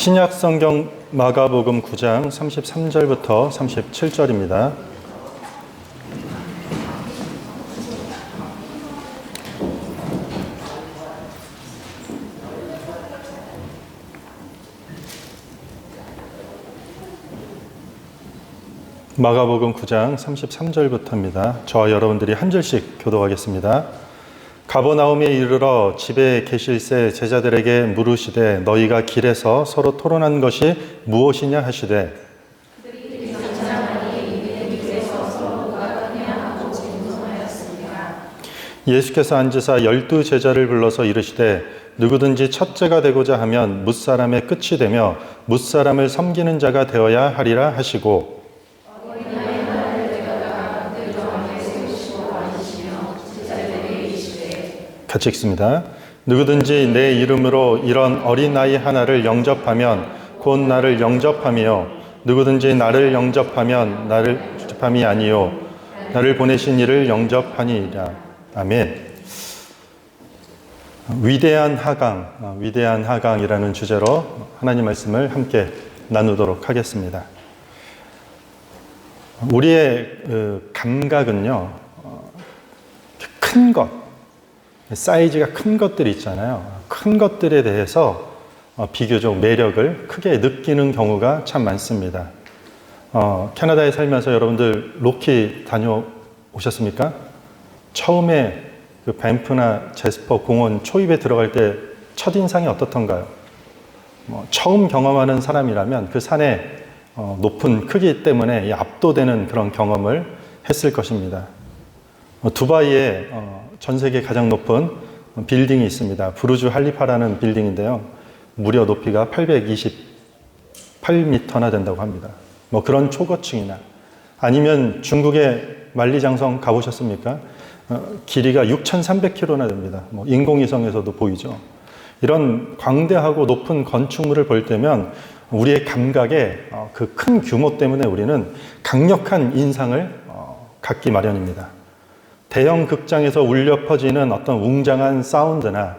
신약 성경 마가복음 9장 33절부터 37절입니다. 마가복음 9장 33절부터입니다. 저와 여러분들이 한 절씩 교독하겠습니다. 가버나움에 이르러 집에 계실새 제자들에게 물으시되 너희가 길에서 서로 토론한 것이 무엇이냐 하시되 예수께서 앉으사 12 제자를 불러서 이르시되 누구든지 첫째가 되고자 하면 뭇사람의 끝이 되며 뭇사람을 섬기는 자가 되어야 하리라 하시고 같이 읽습니다. 누구든지 내 이름으로 이런 어린아이 하나를 영접하면 곧 나를 영접하며 누구든지 나를 영접하면 나를 영접함이 아니요 나를 보내신 이를 영접하니라. 아멘. 위대한 하강이라는 주제로 하나님 말씀을 함께 나누도록 하겠습니다. 우리의 감각은요, 큰 것, 사이즈가 큰 것들이 있잖아요. 큰 것들에 대해서 비교적 매력을 크게 느끼는 경우가 참 많습니다. 캐나다에 살면서 여러분들 로키 다녀오셨습니까? 처음에 그 밴프나 제스퍼 공원 초입에 들어갈 때 첫인상이 어떻던가요? 처음 경험하는 사람이라면 그 산의 높은 크기 때문에 압도되는 그런 경험을 했을 것입니다. 두바이에 전 세계 가장 높은 빌딩이 있습니다. 부르주 할리파라는 빌딩인데요. 무려 높이가 828m나 된다고 합니다. 그런 초고층이나 아니면 중국의 만리장성 가보셨습니까? 길이가 6,300km나 됩니다. 인공위성에서도 보이죠. 이런 광대하고 높은 건축물을 볼 때면 우리의 감각에 그 큰 규모 때문에 우리는 강력한 인상을 갖기 마련입니다. 대형 극장에서 울려 퍼지는 어떤 웅장한 사운드나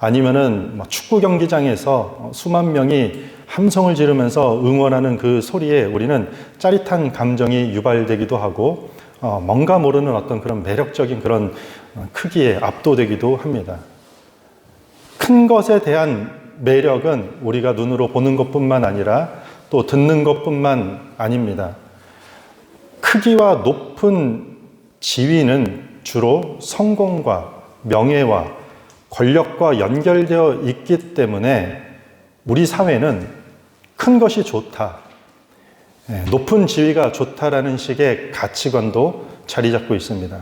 아니면은 축구 경기장에서 수만 명이 함성을 지르면서 응원하는 그 소리에 우리는 짜릿한 감정이 유발되기도 하고 뭔가 모르는 어떤 그런 매력적인 그런 크기에 압도되기도 합니다. 큰 것에 대한 매력은 우리가 눈으로 보는 것뿐만 아니라 또 듣는 것뿐만 아닙니다. 크기와 높은 지위는 주로 성공과 명예와 권력과 연결되어 있기 때문에 우리 사회는 큰 것이 좋다, 높은 지위가 좋다라는 식의 가치관도 자리 잡고 있습니다.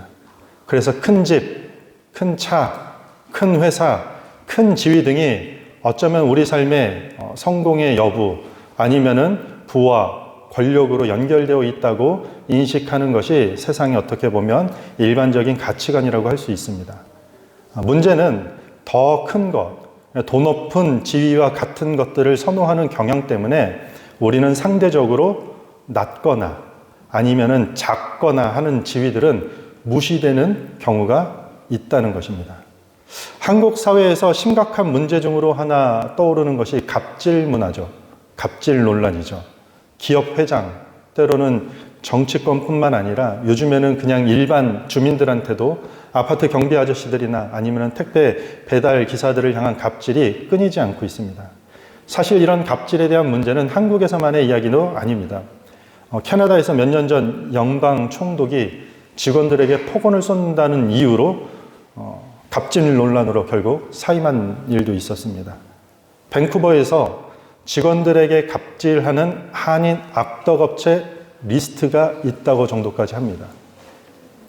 그래서 큰 집, 큰 차, 큰 회사, 큰 지위 등이 어쩌면 우리 삶의 성공의 여부 아니면은 부와 권력으로 연결되어 있다고 인식하는 것이 세상에 어떻게 보면 일반적인 가치관이라고 할 수 있습니다. 문제는 더 큰 것, 더 높은 지위와 같은 것들을 선호하는 경향 때문에 우리는 상대적으로 낮거나 아니면은 작거나 하는 지위들은 무시되는 경우가 있다는 것입니다. 한국 사회에서 심각한 문제 중으로 하나 떠오르는 것이 갑질 문화죠. 갑질 논란이죠. 기업 회장, 때로는 정치권뿐만 아니라 요즘에는 그냥 일반 주민들한테도 아파트 경비 아저씨들이나 아니면 택배 배달 기사들을 향한 갑질이 끊이지 않고 있습니다. 사실 이런 갑질에 대한 문제는 한국에서만의 이야기도 아닙니다. 캐나다에서 몇 년 전 연방 총독이 직원들에게 폭언을 쏜다는 이유로 갑질 논란으로 결국 사임한 일도 있었습니다. 밴쿠버에서 직원들에게 갑질하는 한인 악덕업체 리스트가 있다고 정도까지 합니다.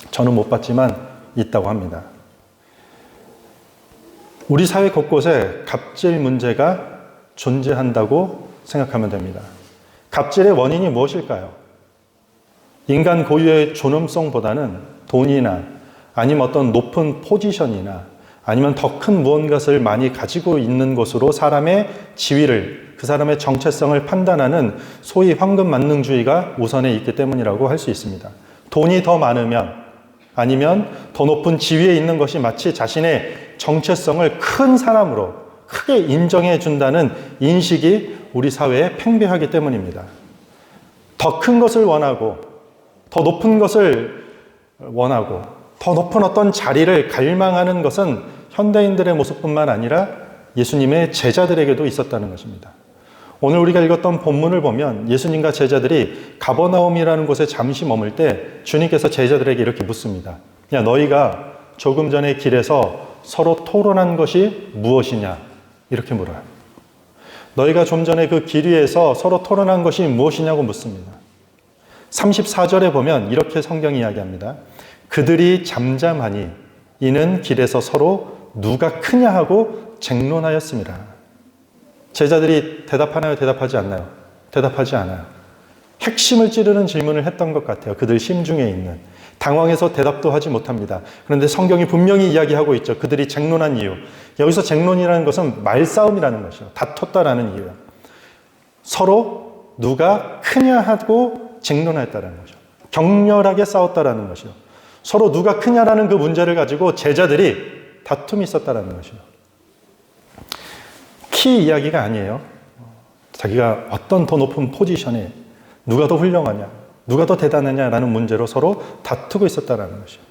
저는 못 봤지만 있다고 합니다. 우리 사회 곳곳에 갑질 문제가 존재한다고 생각하면 됩니다. 갑질의 원인이 무엇일까요? 인간 고유의 존엄성보다는 돈이나 아니면 어떤 높은 포지션이나 아니면 더 큰 무언가를 많이 가지고 있는 것으로 사람의 지위를, 그 사람의 정체성을 판단하는 소위 황금만능주의가 우선에 있기 때문이라고 할 수 있습니다. 돈이 더 많으면 아니면 더 높은 지위에 있는 것이 마치 자신의 정체성을 큰 사람으로 크게 인정해 준다는 인식이 우리 사회에 팽배하기 때문입니다. 더 큰 것을 원하고, 더 높은 것을 원하고, 더 높은 어떤 자리를 갈망하는 것은 현대인들의 모습뿐만 아니라 예수님의 제자들에게도 있었다는 것입니다. 오늘 우리가 읽었던 본문을 보면 예수님과 제자들이 가버나움이라는 곳에 잠시 머물 때 주님께서 제자들에게 이렇게 묻습니다. 야, 너희가 조금 전에 길에서 서로 토론한 것이 무엇이냐? 이렇게 물어요. 너희가 좀 전에 그 길 위에서 서로 토론한 것이 무엇이냐고 묻습니다. 34절에 보면 이렇게 성경이 이야기합니다. 그들이 잠잠하니 이는 길에서 서로 누가 크냐 하고 쟁론하였습니다. 제자들이 대답하나요? 대답하지 않나요? 대답하지 않아요. 핵심을 찌르는 질문을 했던 것 같아요. 그들 심중에 있는. 당황해서 대답도 하지 못합니다. 그런데 성경이 분명히 이야기하고 있죠. 그들이 쟁론한 이유. 여기서 쟁론이라는 것은 말싸움이라는 것이요. 다퉜다라는 이유예요. 서로 누가 크냐 하고 쟁론하였다라는 거죠. 격렬하게 싸웠다라는 것이요. 서로 누가 크냐라는 그 문제를 가지고 제자들이 다툼이 있었다라는 것이요. 키 이야기가 아니에요. 자기가 어떤 더 높은 포지션에 누가 더 훌륭하냐, 누가 더 대단하냐라는 문제로 서로 다투고 있었다라는 것이요.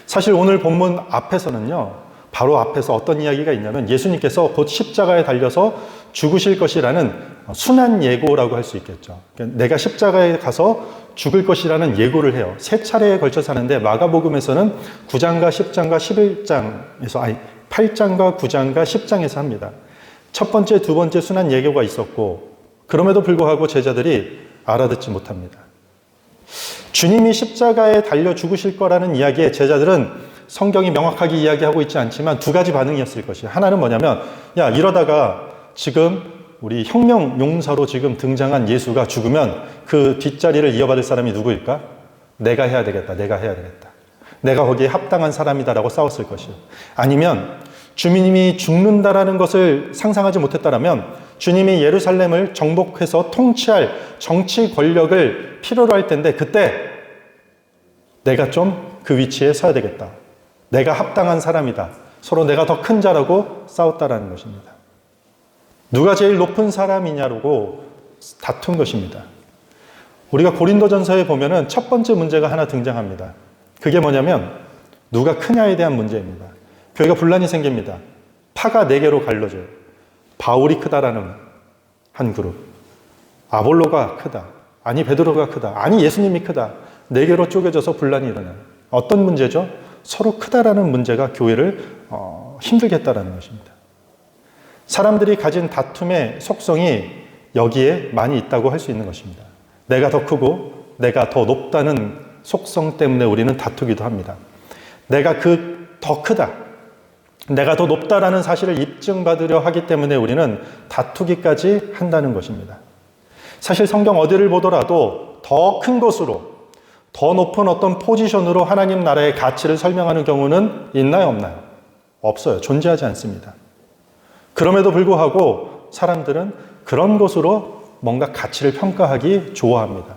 사실 오늘 본문 앞에서는요, 바로 앞에서 어떤 이야기가 있냐면 예수님께서 곧 십자가에 달려서 죽으실 것이라는 순한 예고라고 할 수 있겠죠. 내가 십자가에 가서 죽을 것이라는 예고를 해요. 세 차례에 걸쳐서 하는데 마가복음에서는 9장과 10장과 11장에서 8장과 9장과 10장에서 합니다. 첫 번째, 두 번째 순한 예고가 있었고 그럼에도 불구하고 제자들이 알아듣지 못합니다. 주님이 십자가에 달려 죽으실 거라는 이야기에 제자들은 성경이 명확하게 이야기하고 있지 않지만 두 가지 반응이었을 것이에요. 하나는 뭐냐면, 야, 이러다가 지금 우리 혁명 용사로 지금 등장한 예수가 죽으면 그 뒷자리를 이어받을 사람이 누구일까? 내가 해야 되겠다. 내가 해야 되겠다. 내가 거기에 합당한 사람이다라고 싸웠을 것이에요. 아니면 주님이 죽는다라는 것을 상상하지 못했다라면 주님이 예루살렘을 정복해서 통치할 정치 권력을 필요로 할 텐데 그때 내가 좀 그 위치에 서야 되겠다. 내가 합당한 사람이다. 서로 내가 더 큰 자라고 싸웠다라는 것입니다. 누가 제일 높은 사람이냐고 다툰 것입니다. 우리가 고린도전서에 보면은 첫 번째 문제가 하나 등장합니다. 그게 뭐냐면 누가 크냐에 대한 문제입니다. 교회가 분란이 생깁니다. 파가 4개로 갈라져요. 바울이 크다라는 한 그룹, 아볼로가 크다, 아니 베드로가 크다, 아니 예수님이 크다, 4개로 쪼개져서 분란이 일어나요. 어떤 문제죠? 서로 크다라는 문제가 교회를 힘들게 했다라는 것입니다. 사람들이 가진 다툼의 속성이 여기에 많이 있다고 할 수 있는 것입니다. 내가 더 크고 내가 더 높다는 속성 때문에 우리는 다투기도 합니다. 내가 더 크다, 내가 더 높다라는 사실을 입증받으려 하기 때문에 우리는 다투기까지 한다는 것입니다. 사실 성경 어디를 보더라도 더 큰 것으로, 더 높은 어떤 포지션으로 하나님 나라의 가치를 설명하는 경우는 있나요, 없나요? 없어요. 존재하지 않습니다. 그럼에도 불구하고 사람들은 그런 것으로 뭔가 가치를 평가하기 좋아합니다.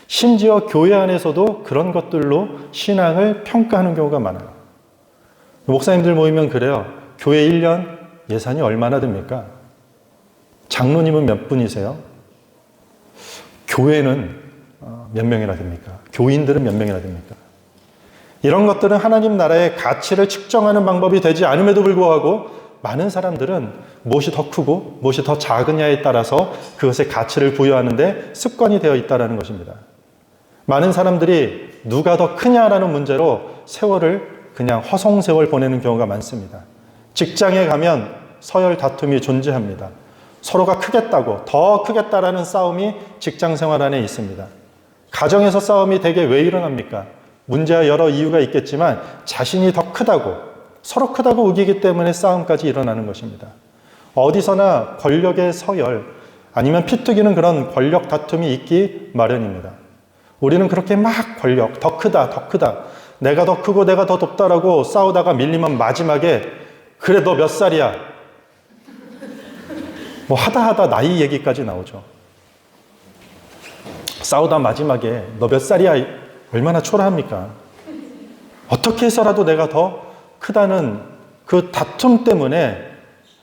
심지어 교회 안에서도 그런 것들로 신앙을 평가하는 경우가 많아요. 목사님들 모이면 그래요. 교회 1년 예산이 얼마나 됩니까? 장로님은 몇 분이세요? 교회는 몇 명이나 됩니까? 교인들은 몇 명이나 됩니까? 이런 것들은 하나님 나라의 가치를 측정하는 방법이 되지 않음에도 불구하고 많은 사람들은 무엇이 더 크고 무엇이 더 작으냐에 따라서 그것의 가치를 부여하는데 습관이 되어 있다는 것입니다. 많은 사람들이 누가 더 크냐라는 문제로 세월을 그냥 허송세월 보내는 경우가 많습니다. 직장에 가면 서열 다툼이 존재합니다. 서로가 크겠다고, 더 크겠다라는 싸움이 직장 생활 안에 있습니다. 가정에서 싸움이 대개 왜 일어납니까? 문제와 여러 이유가 있겠지만 자신이 더 크다고, 서로 크다고 우기기 때문에 싸움까지 일어나는 것입니다. 어디서나 권력의 서열 아니면 피투기는 그런 권력 다툼이 있기 마련입니다. 우리는 그렇게 막 권력, 더 크다, 더 크다, 내가 더 크고 내가 더 높다라고 싸우다가 밀리면 마지막에 그래 너 몇 살이야? 뭐 하다 나이 얘기까지 나오죠. 싸우다 마지막에 너 몇 살이야? 얼마나 초라합니까? 어떻게 해서라도 내가 더 크다는 그 다툼 때문에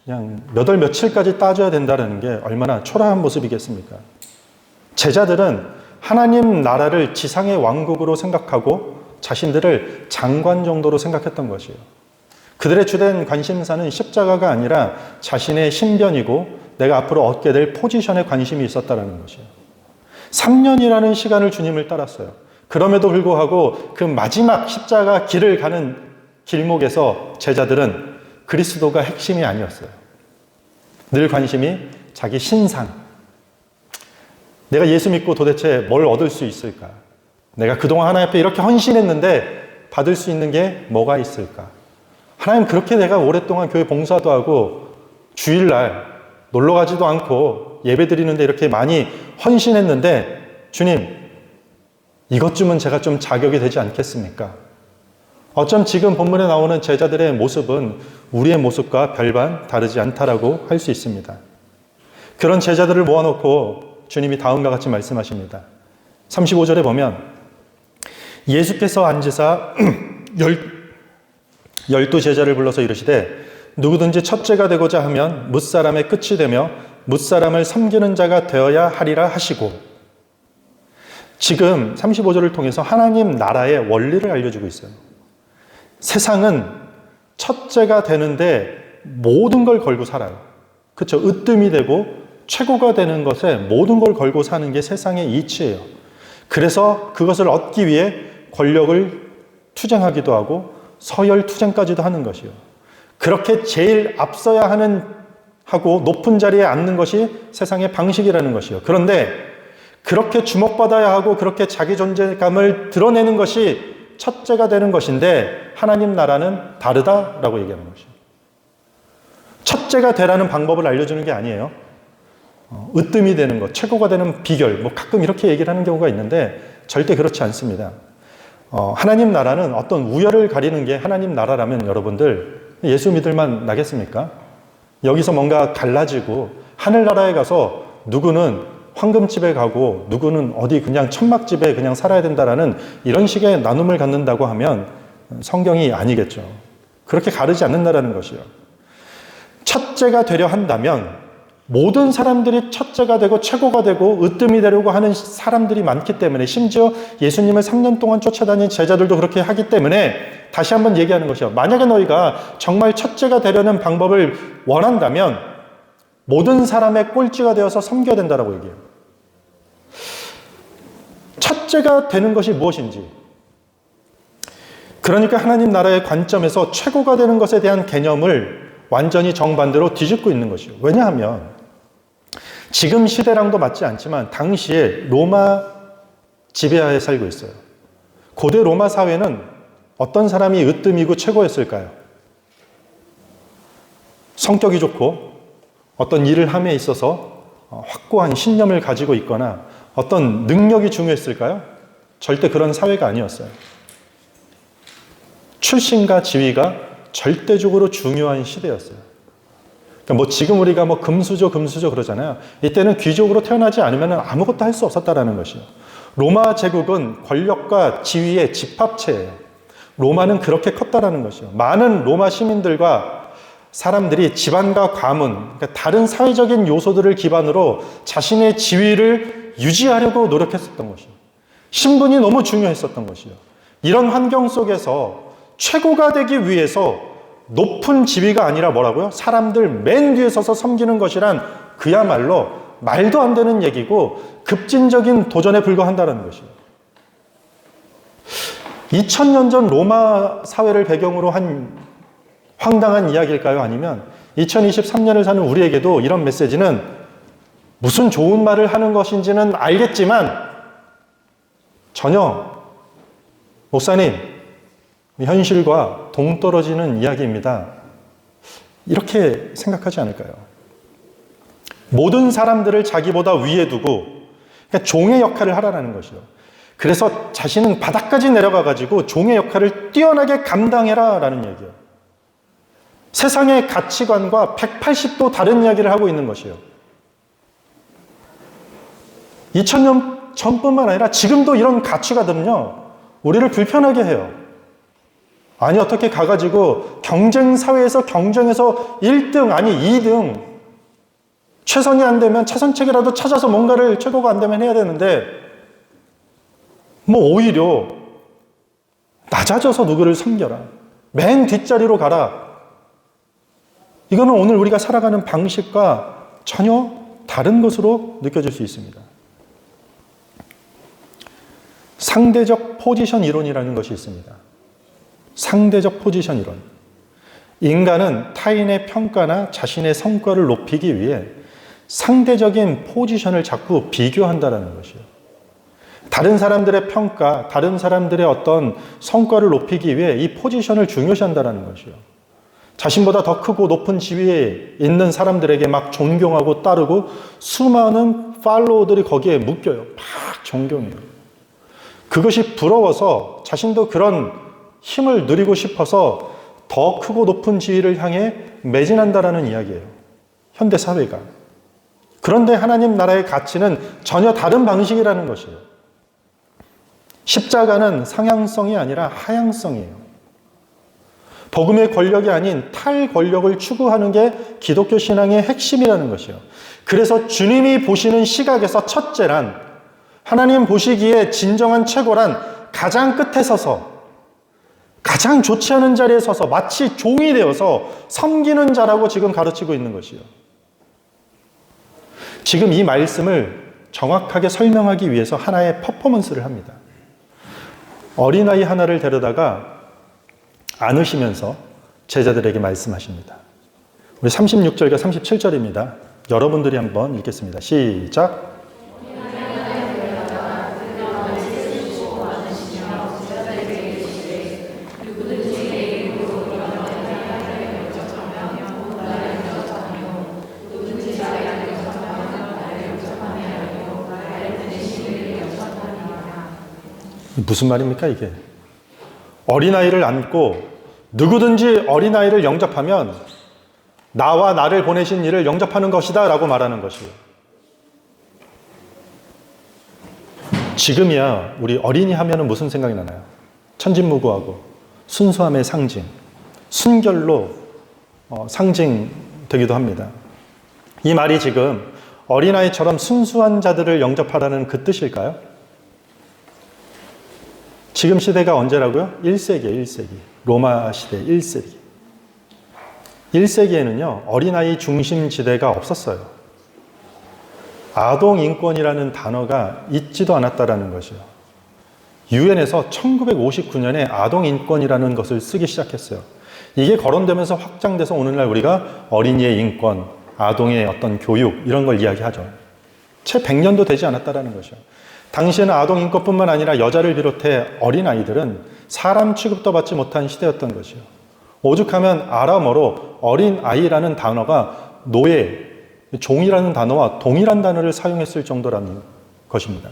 그냥 몇 월 며칠까지 따져야 된다는 게 얼마나 초라한 모습이겠습니까? 제자들은 하나님 나라를 지상의 왕국으로 생각하고 자신들을 장관 정도로 생각했던 것이에요. 그들의 주된 관심사는 십자가가 아니라 자신의 신변이고 내가 앞으로 얻게 될 포지션에 관심이 있었다는 것이에요. 3년이라는 시간을 주님을 따랐어요. 그럼에도 불구하고 그 마지막 십자가 길을 가는 길목에서 제자들은 그리스도가 핵심이 아니었어요. 늘 관심이 자기 신상. 내가 예수 믿고 도대체 뭘 얻을 수 있을까? 내가 그동안 하나님 앞에 이렇게 헌신했는데 받을 수 있는 게 뭐가 있을까? 하나님, 그렇게 내가 오랫동안 교회 봉사도 하고 주일날 놀러 가지도 않고 예배 드리는데 이렇게 많이 헌신했는데 주님, 이것쯤은 제가 좀 자격이 되지 않겠습니까? 어쩜 지금 본문에 나오는 제자들의 모습은 우리의 모습과 별반 다르지 않다라고 할 수 있습니다. 그런 제자들을 모아놓고 주님이 다음과 같이 말씀하십니다. 35절에 보면 예수께서 앉으사 12 제자를 불러서 이르시되 누구든지 첫째가 되고자 하면 뭇사람의 끝이 되며 뭇사람을 섬기는 자가 되어야 하리라 하시고, 지금 35절을 통해서 하나님 나라의 원리를 알려주고 있어요. 세상은 첫째가 되는데 모든 걸 걸고 살아요. 그렇죠? 으뜸이 되고 최고가 되는 것에 모든 걸 걸고 사는 게 세상의 이치예요. 그래서 그것을 얻기 위해 권력을 투쟁하기도 하고 서열 투쟁까지도 하는 것이요. 그렇게 제일 앞서야 하고 높은 자리에 앉는 것이 세상의 방식이라는 것이요. 그런데 그렇게 주목받아야 하고 그렇게 자기 존재감을 드러내는 것이 첫째가 되는 것인데 하나님 나라는 다르다라고 얘기하는 것이요. 첫째가 되라는 방법을 알려주는 게 아니에요. 으뜸이 되는 것, 최고가 되는 비결, 가끔 이렇게 얘기를 하는 경우가 있는데 절대 그렇지 않습니다. 하나님 나라는 어떤 우열을 가리는 게 하나님 나라라면 여러분들 예수 믿을만 나겠습니까? 여기서 뭔가 갈라지고 하늘나라에 가서 누구는 황금집에 가고 누구는 어디 그냥 천막집에 그냥 살아야 된다라는 이런 식의 나눔을 갖는다고 하면 성경이 아니겠죠. 그렇게 가르지 않는다라는 것이요. 첫째가 되려 한다면 모든 사람들이 첫째가 되고 최고가 되고 으뜸이 되려고 하는 사람들이 많기 때문에, 심지어 예수님을 3년 동안 쫓아다닌 제자들도 그렇게 하기 때문에 다시 한번 얘기하는 것이요. 만약에 너희가 정말 첫째가 되려는 방법을 원한다면 모든 사람의 꼴찌가 되어서 섬겨야 된다라고 얘기해요. 첫째가 되는 것이 무엇인지, 그러니까 하나님 나라의 관점에서 최고가 되는 것에 대한 개념을 완전히 정반대로 뒤집고 있는 것이요. 왜냐하면 지금 시대랑도 맞지 않지만 당시에 로마 지배하에 살고 있어요. 고대 로마 사회는 어떤 사람이 으뜸이고 최고였을까요? 성격이 좋고 어떤 일을 함에 있어서 확고한 신념을 가지고 있거나 어떤 능력이 중요했을까요? 절대 그런 사회가 아니었어요. 출신과 지위가 절대적으로 중요한 시대였어요. 그러니까 지금 우리가 금수저 그러잖아요. 이때는 귀족으로 태어나지 않으면 아무것도 할 수 없었다라는 것이요. 로마 제국은 권력과 지위의 집합체예요. 로마는 그렇게 컸다라는 것이요. 많은 로마 시민들과 사람들이 집안과 가문, 그러니까 다른 사회적인 요소들을 기반으로 자신의 지위를 유지하려고 노력했었던 것이요. 신분이 너무 중요했었던 것이요. 이런 환경 속에서 최고가 되기 위해서 높은 지위가 아니라 뭐라고요? 사람들 맨 뒤에 서서 섬기는 것이란 그야말로 말도 안 되는 얘기고 급진적인 도전에 불과한다는 것이에요. 2000년 전 로마 사회를 배경으로 한 황당한 이야기일까요? 아니면 2023년을 사는 우리에게도 이런 메시지는 무슨 좋은 말을 하는 것인지는 알겠지만 전혀, 목사님, 현실과 동떨어지는 이야기입니다. 이렇게 생각하지 않을까요? 모든 사람들을 자기보다 위에 두고 그러니까 종의 역할을 하라는 것이요. 그래서 자신은 바닥까지 내려가가지고 종의 역할을 뛰어나게 감당해라 라는 얘기예요. 세상의 가치관과 180도 다른 이야기를 하고 있는 것이에요. 2000년 전뿐만 아니라 지금도 이런 가치관들은요, 우리를 불편하게 해요. 아니 어떻게 가가지고 경쟁 사회에서 경쟁에서 1등 아니 2등 최선이 안 되면 차선책이라도 찾아서 뭔가를 최고가 안 되면 해야 되는데 뭐 오히려 낮아져서 누구를 섬겨라. 맨 뒷자리로 가라. 이거는 오늘 우리가 살아가는 방식과 전혀 다른 것으로 느껴질 수 있습니다. 상대적 포지션 이론이라는 것이 있습니다. 상대적 포지션 이론. 인간은 타인의 평가나 자신의 성과를 높이기 위해 상대적인 포지션을 자꾸 비교한다는 것이에요. 다른 사람들의 평가, 다른 사람들의 어떤 성과를 높이기 위해 이 포지션을 중요시한다는 것이에요. 자신보다 더 크고 높은 지위에 있는 사람들에게 막 존경하고 따르고 수많은 팔로워들이 거기에 묶여요. 막 존경해요. 그것이 부러워서 자신도 그런 힘을 누리고 싶어서 더 크고 높은 지위를 향해 매진한다라는 이야기예요. 현대 사회가. 그런데 하나님 나라의 가치는 전혀 다른 방식이라는 것이에요. 십자가는 상향성이 아니라 하향성이에요. 복음의 권력이 아닌 탈권력을 추구하는 게 기독교 신앙의 핵심이라는 것이에요. 그래서 주님이 보시는 시각에서 첫째란, 하나님 보시기에 진정한 최고란 가장 끝에 서서 가장 좋지 않은 자리에 서서 마치 종이 되어서 섬기는 자라고 지금 가르치고 있는 것이요. 지금 이 말씀을 정확하게 설명하기 위해서 하나의 퍼포먼스를 합니다. 어린아이 하나를 데려다가 안으시면서 제자들에게 말씀하십니다. 우리 36절과 37절입니다. 여러분들이 한번 읽겠습니다. 시작. 무슨 말입니까 이게? 어린아이를 안고 누구든지 어린아이를 영접하면 나와 나를 보내신 이를 영접하는 것이다 라고 말하는 것이에요. 지금이야 우리 어린이 하면은 무슨 생각이 나나요? 천진무구하고 순수함의 상징, 순결로 상징되기도 합니다. 이 말이 지금 어린아이처럼 순수한 자들을 영접하라는 그 뜻일까요? 지금 시대가 언제라고요? 1세기예요, 1세기. 로마 시대 1세기. 1세기에는요, 어린아이 중심 지대가 없었어요. 아동인권이라는 단어가 있지도 않았다라는 것이요. 유엔에서 1959년에 아동인권이라는 것을 쓰기 시작했어요. 이게 거론되면서 확장돼서 오늘날 우리가 어린이의 인권, 아동의 어떤 교육, 이런 걸 이야기하죠. 채 100년도 되지 않았다라는 것이요. 당시에는 아동인권뿐만 아니라 여자를 비롯해 어린아이들은 사람 취급도 받지 못한 시대였던 것이요. 오죽하면 아람어로 어린아이라는 단어가 노예, 종이라는 단어와 동일한 단어를 사용했을 정도라는 것입니다.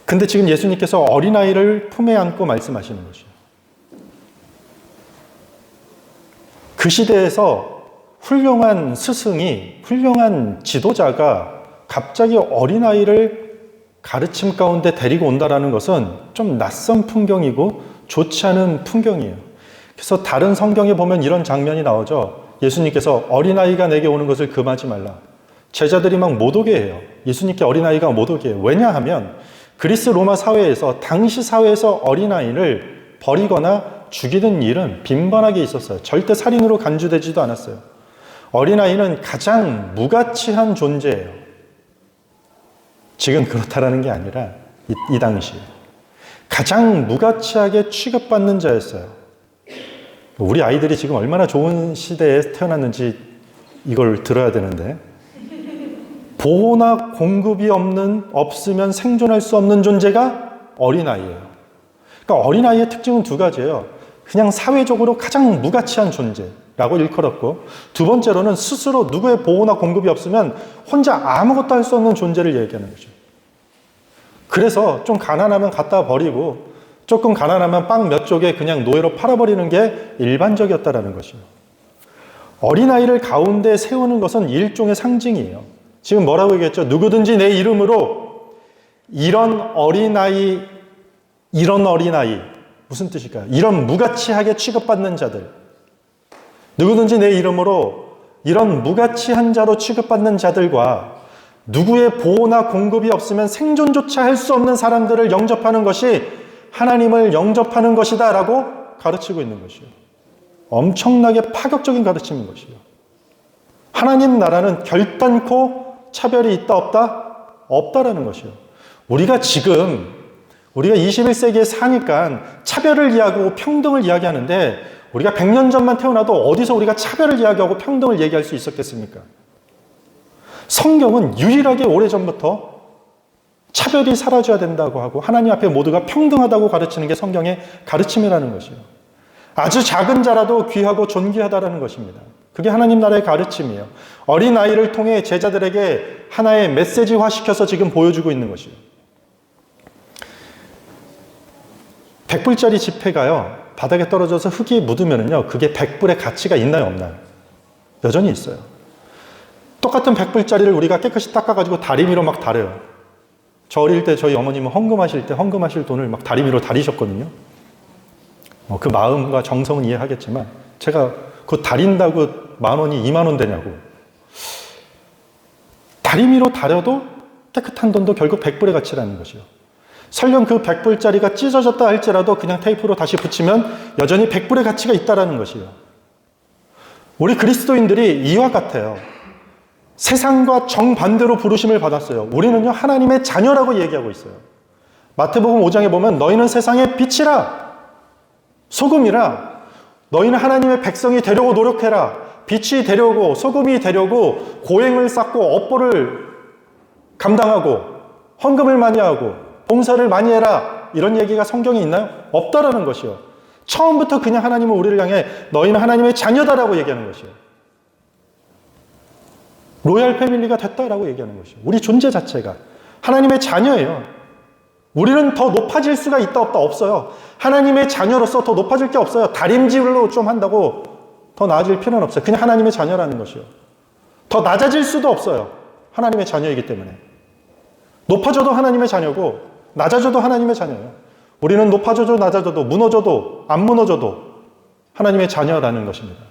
근데 지금 예수님께서 어린아이를 품에 안고 말씀하시는 것이요. 그 시대에서 훌륭한 스승이, 훌륭한 지도자가 갑자기 어린아이를 가르침 가운데 데리고 온다라는 것은 좀 낯선 풍경이고 좋지 않은 풍경이에요. 그래서 다른 성경에 보면 이런 장면이 나오죠. 예수님께서 어린아이가 내게 오는 것을 금하지 말라. 제자들이 막 못 오게 해요. 예수님께 어린아이가 못 오게 해요. 왜냐하면 그리스 로마 사회에서, 당시 사회에서 어린아이를 버리거나 죽이는 일은 빈번하게 있었어요. 절대 살인으로 간주되지도 않았어요. 어린아이는 가장 무가치한 존재예요. 지금 그렇다라는 게 아니라 이 당시에 가장 무가치하게 취급받는 자였어요. 우리 아이들이 지금 얼마나 좋은 시대에 태어났는지 이걸 들어야 되는데, 보호나 공급이 없으면 생존할 수 없는 존재가 어린아이예요. 그러니까 어린아이의 특징은 두 가지예요. 그냥 사회적으로 가장 무가치한 존재라고 일컬었고, 두 번째로는 스스로 누구의 보호나 공급이 없으면 혼자 아무것도 할 수 없는 존재를 얘기하는 거죠. 그래서 좀 가난하면 갖다 버리고 조금 가난하면 빵 몇 쪽에 그냥 노예로 팔아버리는 게 일반적이었다라는 것이에요. 어린아이를 가운데 세우는 것은 일종의 상징이에요. 지금 뭐라고 얘기했죠? 누구든지 내 이름으로 이런 어린아이 무슨 뜻일까요? 이런 무가치하게 취급받는 자들, 누구든지 내 이름으로 이런 무가치한 자로 취급받는 자들과 누구의 보호나 공급이 없으면 생존조차 할 수 없는 사람들을 영접하는 것이 하나님을 영접하는 것이다 라고 가르치고 있는 것이요. 엄청나게 파격적인 가르침인 것이요. 하나님 나라는 결단코 차별이 있다 없다? 없다라는 것이요. 우리가 21세기에 사니까 차별을 이야기하고 평등을 이야기하는데 우리가 100년 전만 태어나도 어디서 우리가 차별을 이야기하고 평등을 얘기할 수 있었겠습니까? 성경은 유일하게 오래전부터 차별이 사라져야 된다고 하고 하나님 앞에 모두가 평등하다고 가르치는 게 성경의 가르침이라는 것이요. 아주 작은 자라도 귀하고 존귀하다라는 것입니다. 그게 하나님 나라의 가르침이에요. 어린아이를 통해 제자들에게 하나의 메시지화시켜서 지금 보여주고 있는 것이요. 100불짜리 지폐가요, 바닥에 떨어져서 흙이 묻으면요, 그게 100불의 가치가 있나요, 없나요? 여전히 있어요. 똑같은 100불짜리를 우리가 깨끗이 닦아가지고 다리미로 막 다려요. 저 어릴 때 저희 어머님은 헌금하실 때 헌금하실 돈을 막 다리미로 다리셨거든요. 그 마음과 정성은 이해하겠지만 제가 그거 다린다고 10,000원이 20,000원 되냐고. 다리미로 다려도 깨끗한 돈도 결국 100불의 가치라는 것이요. 설령 그 100불짜리가 찢어졌다 할지라도 그냥 테이프로 다시 붙이면 여전히 100불의 가치가 있다라는 것이요. 우리 그리스도인들이 이와 같아요. 세상과 정반대로 부르심을 받았어요. 우리는요, 하나님의 자녀라고 얘기하고 있어요. 마태복음 5장에 보면 너희는 세상의 빛이라, 소금이라, 너희는 하나님의 백성이 되려고 노력해라. 빛이 되려고, 소금이 되려고 고행을 쌓고 업보를 감당하고 헌금을 많이 하고 봉사를 많이 해라. 이런 얘기가 성경에 있나요? 없다라는 것이요. 처음부터 그냥 하나님은 우리를 향해 너희는 하나님의 자녀다라고 얘기하는 것이요. 로얄 패밀리가 됐다라고 얘기하는 것이요. 우리 존재 자체가 하나님의 자녀예요. 우리는 더 높아질 수가 있다 없다? 없어요. 하나님의 자녀로서 더 높아질 게 없어요. 다림질로 좀 한다고 더 나아질 필요는 없어요. 그냥 하나님의 자녀라는 것이요. 더 낮아질 수도 없어요. 하나님의 자녀이기 때문에. 높아져도 하나님의 자녀고 낮아져도 하나님의 자녀예요. 우리는 높아져도 낮아져도 무너져도 안 무너져도 하나님의 자녀라는 것입니다.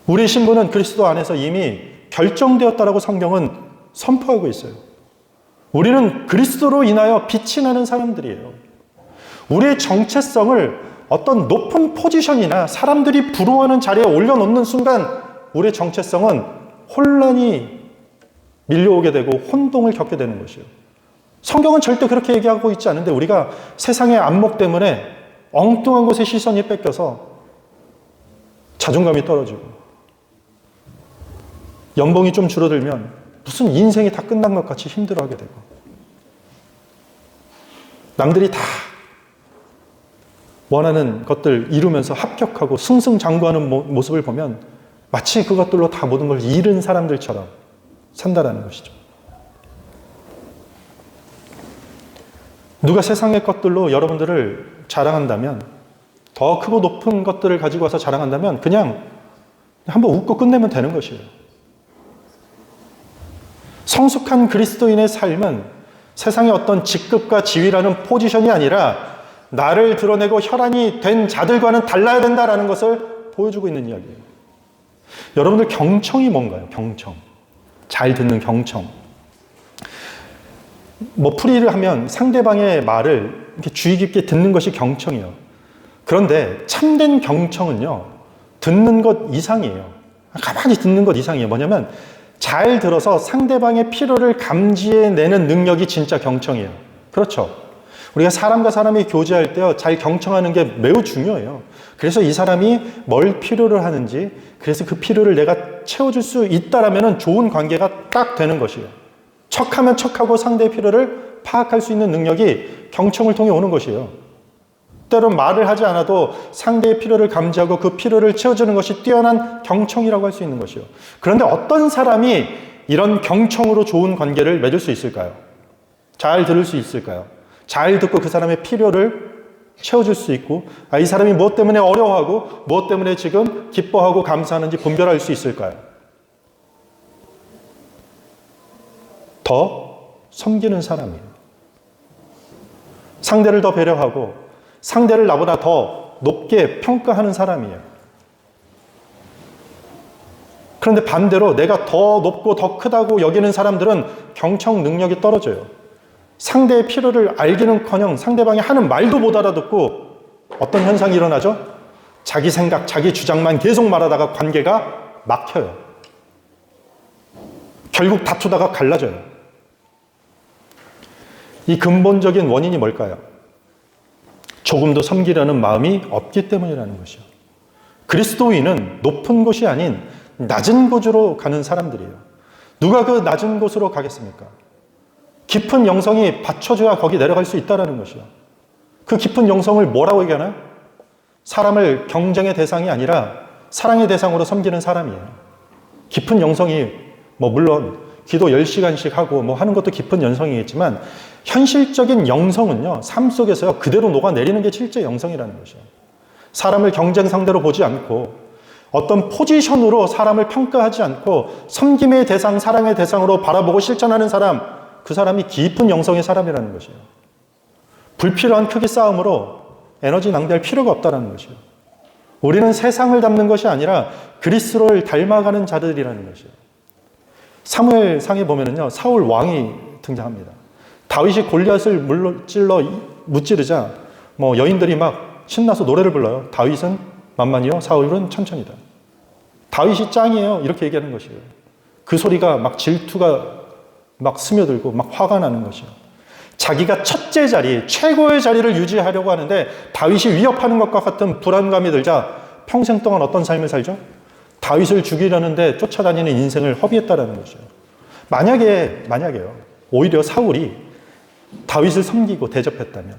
우리의 신분은 그리스도 안에서 이미 결정되었다라고 성경은 선포하고 있어요. 우리는 그리스도로 인하여 빛이 나는 사람들이에요. 우리의 정체성을 어떤 높은 포지션이나 사람들이 부러워하는 자리에 올려놓는 순간 우리의 정체성은 혼란이 밀려오게 되고 혼동을 겪게 되는 것이에요. 성경은 절대 그렇게 얘기하고 있지 않은데 우리가 세상의 안목 때문에 엉뚱한 곳에 시선이 뺏겨서 자존감이 떨어지고 연봉이 좀 줄어들면 무슨 인생이 다 끝난 것 같이 힘들어하게 되고 남들이 다 원하는 것들 이루면서 합격하고 승승장구하는 모습을 보면 마치 그것들로 다 모든 걸 잃은 사람들처럼 산다라는 것이죠. 누가 세상의 것들로 여러분들을 자랑한다면, 더 크고 높은 것들을 가지고 와서 자랑한다면 그냥 한번 웃고 끝내면 되는 것이에요. 성숙한 그리스도인의 삶은 세상의 어떤 직급과 지위라는 포지션이 아니라 나를 드러내고 혈안이 된 자들과는 달라야 된다라는 것을 보여주고 있는 이야기예요. 여러분들 경청이 뭔가요? 경청. 잘 듣는 경청. 풀이를 하면 상대방의 말을 이렇게 주의 깊게 듣는 것이 경청이에요. 그런데 참된 경청은요, 듣는 것 이상이에요. 가만히 듣는 것 이상이에요. 뭐냐면 잘 들어서 상대방의 필요를 감지해내는 능력이 진짜 경청이에요. 그렇죠? 우리가 사람과 사람이 교제할 때요, 잘 경청하는 게 매우 중요해요. 그래서 이 사람이 뭘 필요를 하는지, 그래서 그 필요를 내가 채워줄 수 있다라면 좋은 관계가 딱 되는 것이에요. 척하면 척하고 상대의 필요를 파악할 수 있는 능력이 경청을 통해 오는 것이에요. 때론 말을 하지 않아도 상대의 필요를 감지하고 그 필요를 채워주는 것이 뛰어난 경청이라고 할 수 있는 것이요. 그런데 어떤 사람이 이런 경청으로 좋은 관계를 맺을 수 있을까요? 잘 들을 수 있을까요? 잘 듣고 그 사람의 필요를 채워줄 수 있고, 이 사람이 무엇 때문에 어려워하고 무엇 때문에 지금 기뻐하고 감사하는지 분별할 수 있을까요? 더 섬기는 사람이에요. 상대를 더 배려하고 상대를 나보다 더 높게 평가하는 사람이에요. 그런데 반대로 내가 더 높고 더 크다고 여기는 사람들은 경청 능력이 떨어져요. 상대의 필요를 알기는커녕 상대방이 하는 말도 못 알아듣고 어떤 현상이 일어나죠? 자기 생각, 자기 주장만 계속 말하다가 관계가 막혀요. 결국 다투다가 갈라져요. 이 근본적인 원인이 뭘까요? 조금 더 섬기려는 마음이 없기 때문이라는 것이요. 그리스도인은 높은 곳이 아닌 낮은 곳으로 가는 사람들이에요. 누가 그 낮은 곳으로 가겠습니까? 깊은 영성이 받쳐줘야 거기 내려갈 수 있다는 것이요. 그 깊은 영성을 뭐라고 얘기하나요? 사람을 경쟁의 대상이 아니라 사랑의 대상으로 섬기는 사람이에요. 깊은 영성이 물론 기도 10시간씩 하고 하는 것도 깊은 영성이겠지만 현실적인 영성은요, 삶 속에서요 그대로 녹아내리는 게 실제 영성이라는 것이에요. 사람을 경쟁 상대로 보지 않고 어떤 포지션으로 사람을 평가하지 않고 섬김의 대상, 사랑의 대상으로 바라보고 실천하는 사람, 그 사람이 깊은 영성의 사람이라는 것이에요. 불필요한 크기 싸움으로 에너지 낭비할 필요가 없다는 것이에요. 우리는 세상을 닮는 것이 아니라 그리스도를 닮아가는 자들이라는 것이에요. 사무엘상에 보면은요, 사울 왕이 등장합니다. 다윗이 골리앗을 무찌르자 여인들이 막 신나서 노래를 불러요. 다윗은 만만이요, 사울은 천천히다. 다윗이 짱이에요, 이렇게 얘기하는 것이에요. 그 소리가 막 질투가 막 스며들고 막 화가 나는 것이에요. 자기가 첫째 자리, 최고의 자리를 유지하려고 하는데 다윗이 위협하는 것과 같은 불안감이 들자 평생 동안 어떤 삶을 살죠? 다윗을 죽이려는데 쫓아다니는 인생을 허비했다라는 것이에요. 만약에요, 오히려 사울이 다윗을 섬기고 대접했다면,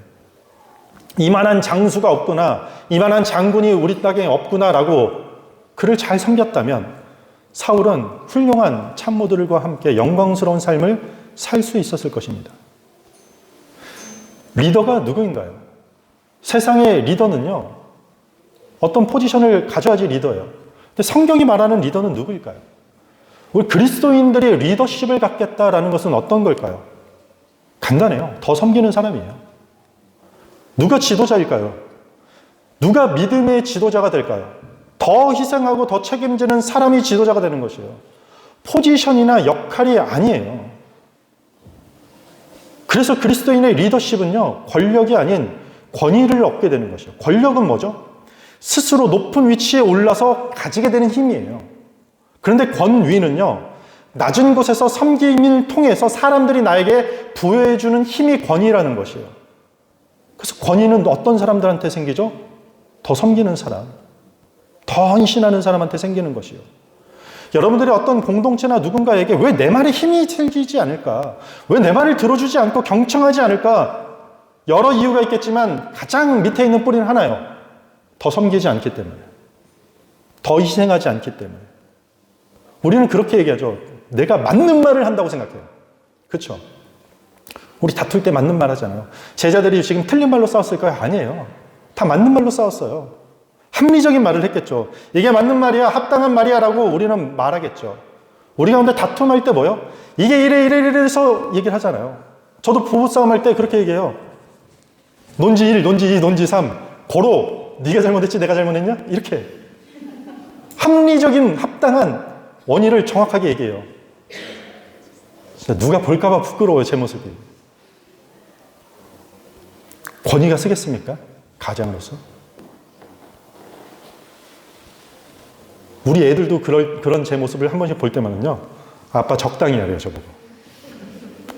이만한 장수가 없구나, 이만한 장군이 우리 땅에 없구나라고 그를 잘 섬겼다면 사울은 훌륭한 참모들과 함께 영광스러운 삶을 살 수 있었을 것입니다. 리더가 누구인가요? 세상의 리더는요, 어떤 포지션을 가져야지 리더예요. 근데 성경이 말하는 리더는 누구일까요? 우리 그리스도인들이 리더십을 갖겠다라는 것은 어떤 걸까요? 간단해요. 더 섬기는 사람이에요. 누가 지도자일까요? 누가 믿음의 지도자가 될까요? 더 희생하고 더 책임지는 사람이 지도자가 되는 것이에요. 포지션이나 역할이 아니에요. 그래서 그리스도인의 리더십은요, 권력이 아닌 권위를 얻게 되는 것이에요. 권력은 뭐죠? 스스로 높은 위치에 올라서 가지게 되는 힘이에요. 그런데 권위는요, 낮은 곳에서 섬김을 통해서 사람들이 나에게 부여해주는 힘이 권위라는 것이에요. 그래서 권위는 어떤 사람들한테 생기죠? 더 섬기는 사람, 더 헌신하는 사람한테 생기는 것이요. 여러분들이 어떤 공동체나 누군가에게 왜 내 말에 힘이 생기지 않을까? 왜 내 말을 들어주지 않고 경청하지 않을까? 여러 이유가 있겠지만 가장 밑에 있는 뿌리는 하나예요. 더 섬기지 않기 때문에. 더 희생하지 않기 때문에. 우리는 그렇게 얘기하죠. 내가 맞는 말을 한다고 생각해요. 그렇죠? 우리 다툴 때 맞는 말 하잖아요. 제자들이 지금 틀린 말로 싸웠을까요? 아니에요. 다 맞는 말로 싸웠어요. 합리적인 말을 했겠죠. 이게 맞는 말이야, 합당한 말이야 라고 우리는 말하겠죠. 우리 가운데 다툼할 때 뭐요? 이게 이래서 얘기를 하잖아요. 저도 부부싸움 할 때 그렇게 얘기해요. 논지 1, 논지 2, 논지 3 고로 네가 잘못했지 내가 잘못했냐? 이렇게 합리적인 합당한 원인을 정확하게 얘기해요. 진짜 누가 볼까봐 부끄러워요, 제 모습이. 권위가 쓰겠습니까? 가장으로서? 우리 애들도 그런 제 모습을 한 번씩 볼 때만은요, 아빠 적당히 하래요, 저보고.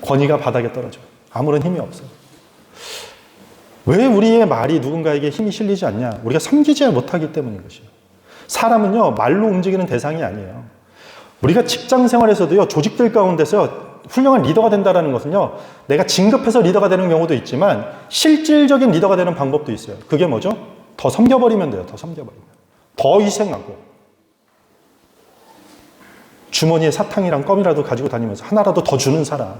권위가 바닥에 떨어져요. 아무런 힘이 없어요. 왜 우리의 말이 누군가에게 힘이 실리지 않냐? 우리가 섬기지 못하기 때문인 것이에요. 사람은요, 말로 움직이는 대상이 아니에요. 우리가 직장 생활에서도요, 조직들 가운데서 훌륭한 리더가 된다는 것은요, 내가 진급해서 리더가 되는 경우도 있지만 실질적인 리더가 되는 방법도 있어요. 그게 뭐죠? 더 섬겨버리면 돼요. 더 섬겨버리면. 더 희생하고. 주머니에 사탕이랑 껌이라도 가지고 다니면서 하나라도 더 주는 사람.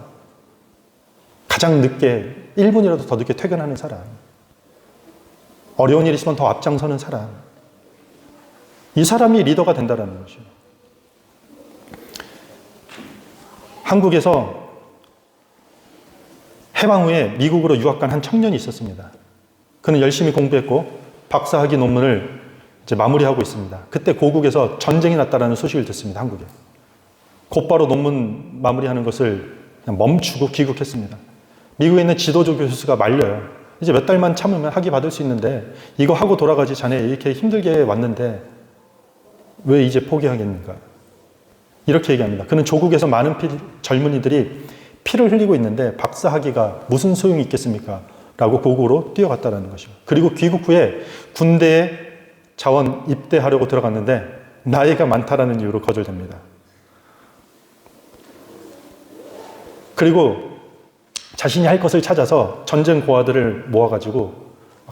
가장 늦게 1분이라도 더 늦게 퇴근하는 사람. 어려운 일 있으면 더 앞장서는 사람. 이 사람이 리더가 된다는 것이에요. 한국에서 해방 후에 미국으로 유학 간 한 청년이 있었습니다. 그는 열심히 공부했고 박사학위 논문을 이제 마무리하고 있습니다. 그때 고국에서 전쟁이 났다라는 소식을 듣습니다. 한국에. 곧바로 논문 마무리하는 것을 그냥 멈추고 귀국했습니다. 미국에 있는 지도조 교수가 말려요. 이제 몇 달만 참으면 학위 받을 수 있는데 이거 하고 돌아가지 자네 이렇게 힘들게 왔는데 왜 이제 포기하겠는가? 이렇게 얘기합니다. 그는 조국에서 많은 젊은이들이 피를 흘리고 있는데 박사학위가 무슨 소용이 있겠습니까? 라고 고국으로 뛰어갔다는 것이죠. 그리고 귀국 후에 군대에 자원 입대하려고 들어갔는데 나이가 많다라는 이유로 거절됩니다. 그리고 자신이 할 것을 찾아서 전쟁 고아들을 모아가지고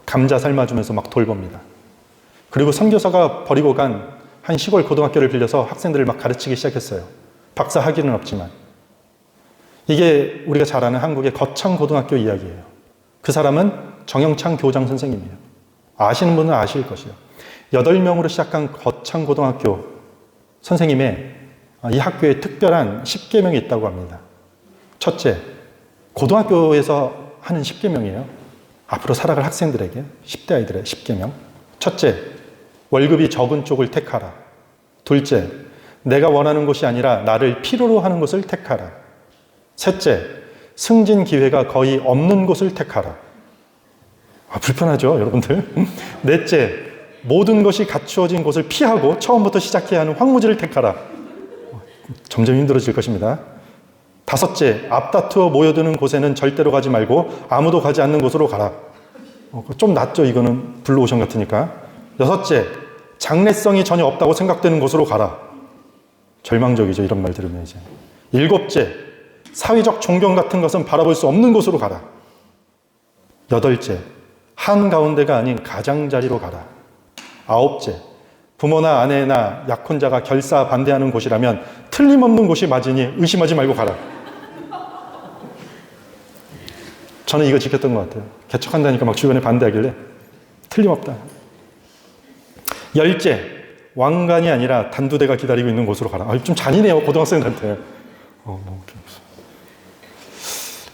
감자 삶아주면서 막 돌봅니다. 그리고 선교사가 버리고 간 한 시골 고등학교를 빌려서 학생들을 막 가르치기 시작했어요. 박사 학위는 없지만. 이게 우리가 잘 아는 한국의 거창고등학교 이야기예요. 그 사람은 정영창 교장 선생님이에요. 아시는 분은 아실 것이에요. 8명으로 시작한 거창고등학교 선생님의 이 학교에 특별한 10계명이 있다고 합니다. 첫째, 고등학교에서 하는 10계명이에요. 앞으로 살아갈 학생들에게 10대 아이들의 10계명. 첫째, 월급이 적은 쪽을 택하라. 둘째, 내가 원하는 곳이 아니라 나를 필요로 하는 곳을 택하라. 셋째, 승진 기회가 거의 없는 곳을 택하라. 불편하죠, 여러분들? 넷째, 모든 것이 갖추어진 곳을 피하고 처음부터 시작해야 하는 황무지를 택하라. 점점 힘들어질 것입니다. 다섯째, 앞다투어 모여드는 곳에는 절대로 가지 말고 아무도 가지 않는 곳으로 가라. 좀 낫죠, 이거는 블루오션 같으니까. 여섯째, 장래성이 전혀 없다고 생각되는 곳으로 가라. 절망적이죠, 이런 말 들으면 이제. 일곱째, 사회적 존경 같은 것은 바라볼 수 없는 곳으로 가라. 여덟째, 한가운데가 아닌 가장자리로 가라. 아홉째, 부모나 아내나 약혼자가 결사 반대하는 곳이라면 틀림없는 곳이 맞으니 의심하지 말고 가라. 저는 이거 지켰던 것 같아요. 개척한다니까 막 주변에 반대하길래 틀림없다. 열째, 왕관이 아니라 단두대가 기다리고 있는 곳으로 가라. 좀 잔인해요, 고등학생들한테.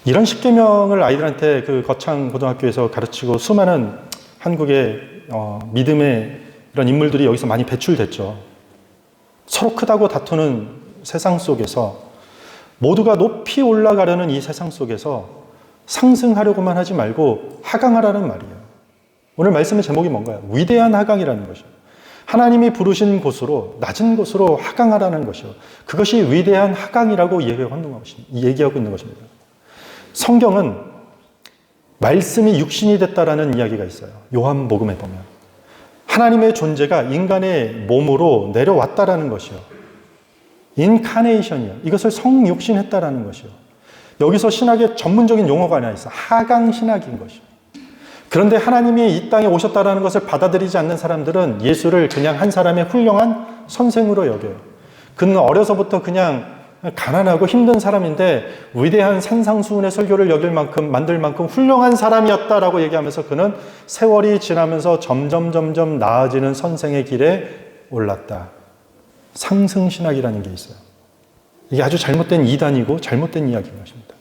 이런 10계명을 아이들한테 그 거창 고등학교에서 가르치고 수많은 한국의 믿음의 이런 인물들이 여기서 많이 배출됐죠. 서로 크다고 다투는 세상 속에서 모두가 높이 올라가려는 이 세상 속에서 상승하려고만 하지 말고 하강하라는 말이에요. 오늘 말씀의 제목이 뭔가요? 위대한 하강이라는 것이요. 하나님이 부르신 곳으로, 낮은 곳으로 하강하라는 것이요. 그것이 위대한 하강이라고 얘기하고 있는 것입니다. 성경은 말씀이 육신이 됐다라는 이야기가 있어요. 요한복음에 보면. 하나님의 존재가 인간의 몸으로 내려왔다라는 것이요. 인카네이션이요. 이것을 성육신했다라는 것이요. 여기서 신학의 전문적인 용어가 하나 있어. 하강신학인 것이요. 그런데 하나님이 이 땅에 오셨다라는 것을 받아들이지 않는 사람들은 예수를 그냥 한 사람의 훌륭한 선생으로 여겨요. 그는 어려서부터 그냥 가난하고 힘든 사람인데 위대한 산상수훈의 설교를 만들 만큼 훌륭한 사람이었다라고 얘기하면서 그는 세월이 지나면서 점점 나아지는 선생의 길에 올랐다. 상승신학이라는 게 있어요. 이게 아주 잘못된 이단이고 잘못된 이야기인 것입니다.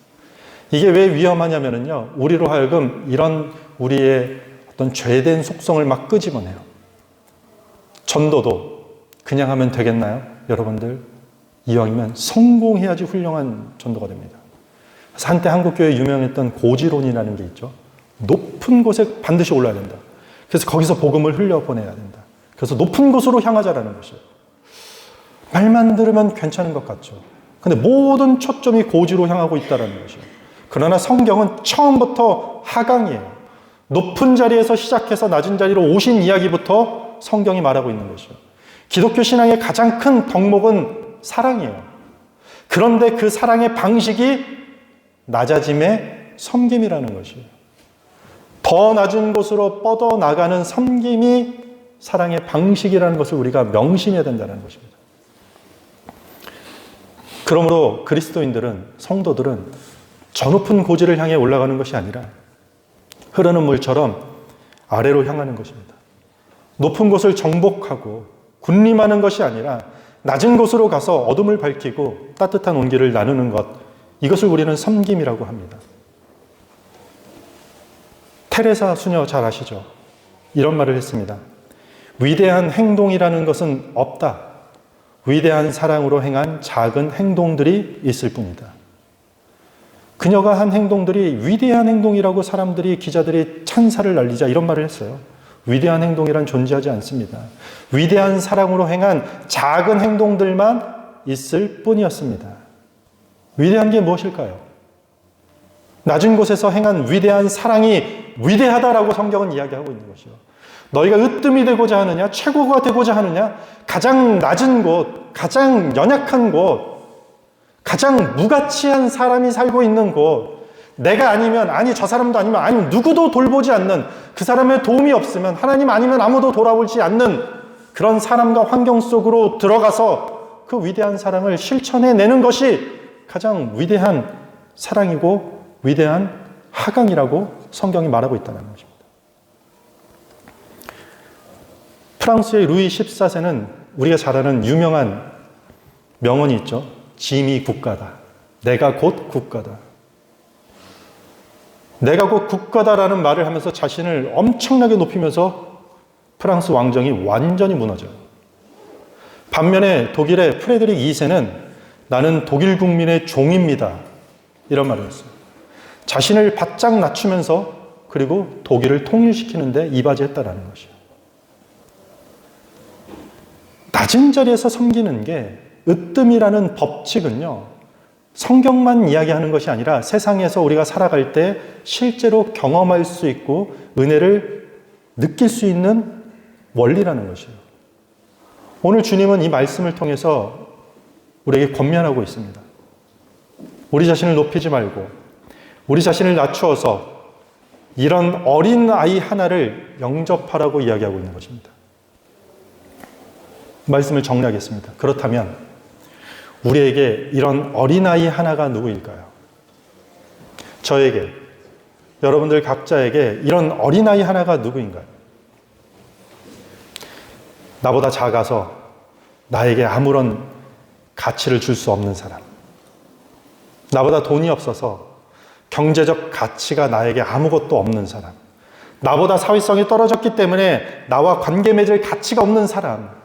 이게 왜 위험하냐면요. 우리로 하여금 이런 우리의 어떤 죄된 속성을 막 끄집어내요. 전도도 그냥 하면 되겠나요? 여러분들, 이왕이면 성공해야지 훌륭한 전도가 됩니다. 그래서 한때 한국교회에 유명했던 고지론이라는 게 있죠. 높은 곳에 반드시 올라야 된다. 그래서 거기서 복음을 흘려보내야 된다. 그래서 높은 곳으로 향하자라는 것이에요. 말만 들으면 괜찮은 것 같죠. 근데 모든 초점이 고지로 향하고 있다는 것이에요. 그러나 성경은 처음부터 하강이에요. 높은 자리에서 시작해서 낮은 자리로 오신 이야기부터 성경이 말하고 있는 것이죠. 기독교 신앙의 가장 큰 덕목은 사랑이에요. 그런데 그 사랑의 방식이 낮아짐의 섬김이라는 것이에요. 더 낮은 곳으로 뻗어나가는 섬김이 사랑의 방식이라는 것을 우리가 명심해야 된다는 것입니다. 그러므로 그리스도인들은, 성도들은 저 높은 고지를 향해 올라가는 것이 아니라 흐르는 물처럼 아래로 향하는 것입니다. 높은 곳을 정복하고 군림하는 것이 아니라 낮은 곳으로 가서 어둠을 밝히고 따뜻한 온기를 나누는 것, 이것을 우리는 섬김이라고 합니다. 테레사 수녀 잘 아시죠? 이런 말을 했습니다. 위대한 행동이라는 것은 없다. 위대한 사랑으로 행한 작은 행동들이 있을 뿐이다. 그녀가 한 행동들이 위대한 행동이라고 사람들이, 기자들이 찬사를 날리자 이런 말을 했어요. 위대한 행동이란 존재하지 않습니다. 위대한 사랑으로 행한 작은 행동들만 있을 뿐이었습니다. 위대한 게 무엇일까요? 낮은 곳에서 행한 위대한 사랑이 위대하다라고 성경은 이야기하고 있는 것이요. 너희가 으뜸이 되고자 하느냐, 최고가 되고자 하느냐, 가장 낮은 곳, 가장 연약한 곳, 가장 무가치한 사람이 살고 있는 곳, 내가 아니면, 아니 저 사람도 아니면, 아니 누구도 돌보지 않는, 그 사람의 도움이 없으면, 하나님 아니면 아무도 돌아보지 않는 그런 사람과 환경 속으로 들어가서 그 위대한 사랑을 실천해내는 것이 가장 위대한 사랑이고 위대한 하강이라고 성경이 말하고 있다는 것입니다. 프랑스의 루이 14세는 우리가 잘 아는 유명한 명언이 있죠. 짐이 국가다. 내가 곧 국가다. 내가 곧 국가다라는 말을 하면서 자신을 엄청나게 높이면서 프랑스 왕정이 완전히 무너져요. 반면에 독일의 프레드릭 2세는 나는 독일 국민의 종입니다. 이런 말을 했어요. 자신을 바짝 낮추면서 그리고 독일을 통일시키는데 이바지했다라는 것이에요. 낮은 자리에서 섬기는 게 으뜸이라는 법칙은요, 성경만 이야기하는 것이 아니라 세상에서 우리가 살아갈 때 실제로 경험할 수 있고 은혜를 느낄 수 있는 원리라는 것이에요. 오늘 주님은 이 말씀을 통해서 우리에게 권면하고 있습니다. 우리 자신을 높이지 말고 우리 자신을 낮추어서 이런 어린 아이 하나를 영접하라고 이야기하고 있는 것입니다. 말씀을 정리하겠습니다. 그렇다면 우리에게 이런 어린아이 하나가 누구일까요? 저에게, 여러분들 각자에게 이런 어린아이 하나가 누구인가요? 나보다 작아서 나에게 아무런 가치를 줄 수 없는 사람, 나보다 돈이 없어서 경제적 가치가 나에게 아무것도 없는 사람, 나보다 사회성이 떨어졌기 때문에 나와 관계 맺을 가치가 없는 사람,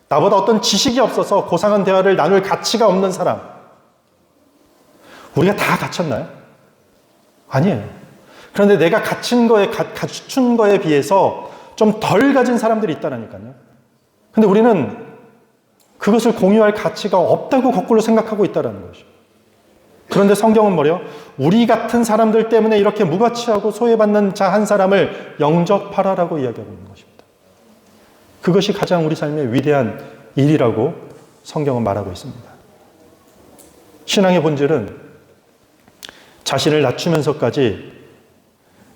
나보다 어떤 지식이 없어서 고상한 대화를 나눌 가치가 없는 사람. 우리가 다 갖췄나요? 아니에요. 그런데 내가 갖춘 거에 비해서 좀 덜 가진 사람들이 있다니까요. 근데 우리는 그것을 공유할 가치가 없다고 거꾸로 생각하고 있다는 것이죠. 그런데 성경은 뭐래요? 우리 같은 사람들 때문에 이렇게 무가치하고 소외받는 자 한 사람을 영접하라라고 이야기하고 있는 것입니다. 그것이 가장 우리 삶의 위대한 일이라고 성경은 말하고 있습니다. 신앙의 본질은 자신을 낮추면서까지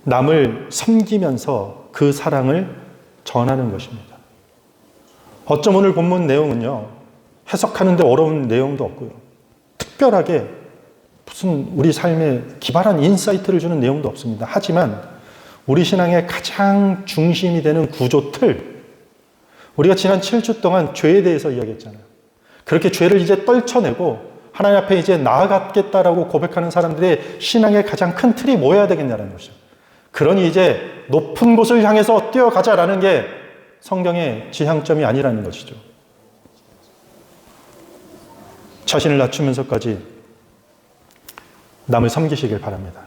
남을 섬기면서 그 사랑을 전하는 것입니다. 어쩜 오늘 본문 내용은요, 해석하는데 어려운 내용도 없고요, 특별하게 무슨 우리 삶에 기발한 인사이트를 주는 내용도 없습니다. 하지만 우리 신앙의 가장 중심이 되는 구조 틀, 우리가 지난 7주 동안 죄에 대해서 이야기했잖아요. 그렇게 죄를 이제 떨쳐내고 하나님 앞에 이제 나아가겠다라고 고백하는 사람들의 신앙의 가장 큰 틀이 뭐여야 되겠냐는 것이죠. 그러니 이제 높은 곳을 향해서 뛰어가자라는 게 성경의 지향점이 아니라는 것이죠. 자신을 낮추면서까지 남을 섬기시길 바랍니다.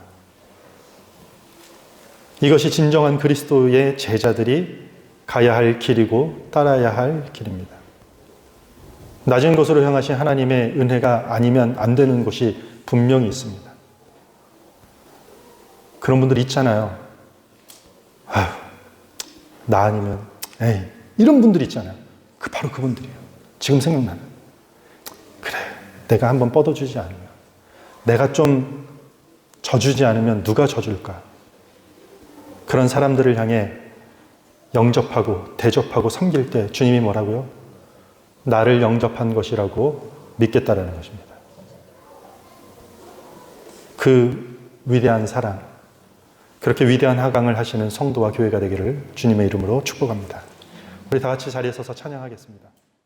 이것이 진정한 그리스도의 제자들이 가야 할 길이고 따라야 할 길입니다. 낮은 곳으로 향하신 하나님의 은혜가 아니면 안 되는 곳이 분명히 있습니다. 그런 분들 있잖아요. 아휴, 나 아니면, 에이, 이런 분들 있잖아요. 바로 그분들이에요. 지금 생각나는. 그래, 내가 한번 뻗어주지 않으면, 내가 좀 져주지 않으면 누가 져줄까? 그런 사람들을 향해 영접하고 대접하고 섬길 때 주님이 뭐라고요? 나를 영접한 것이라고 믿겠다라는 것입니다. 그 위대한 사랑, 그렇게 위대한 하강을 하시는 성도와 교회가 되기를 주님의 이름으로 축복합니다. 우리 다 같이 자리에 서서 찬양하겠습니다.